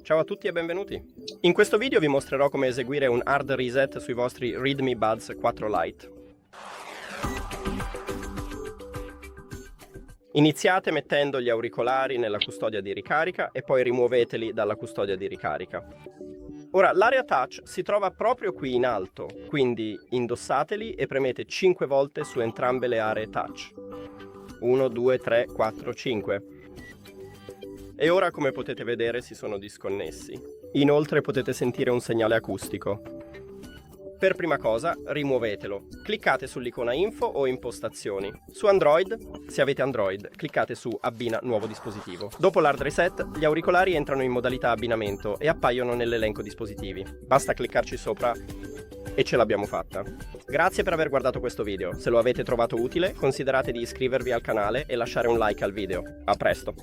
Ciao a tutti e benvenuti! In questo video vi mostrerò come eseguire un hard reset sui vostri REDMI Buds 4 Lite. Iniziate mettendo gli auricolari nella custodia di ricarica e poi rimuoveteli dalla custodia di ricarica. Ora, l'area touch si trova proprio qui in alto, quindi indossateli e premete 5 volte su entrambe le aree touch. 1, 2, 3, 4, 5. E ora, come potete vedere, si sono disconnessi. Inoltre potete sentire un segnale acustico. Per prima cosa, rimuovetelo. Cliccate sull'icona Info o Impostazioni. Su Android, se avete Android, cliccate su Abbina nuovo dispositivo. Dopo l'hard reset, gli auricolari entrano in modalità abbinamento e appaiono nell'elenco dispositivi. Basta cliccarci sopra e ce l'abbiamo fatta. Grazie per aver guardato questo video. Se lo avete trovato utile, considerate di iscrivervi al canale e lasciare un like al video. A presto!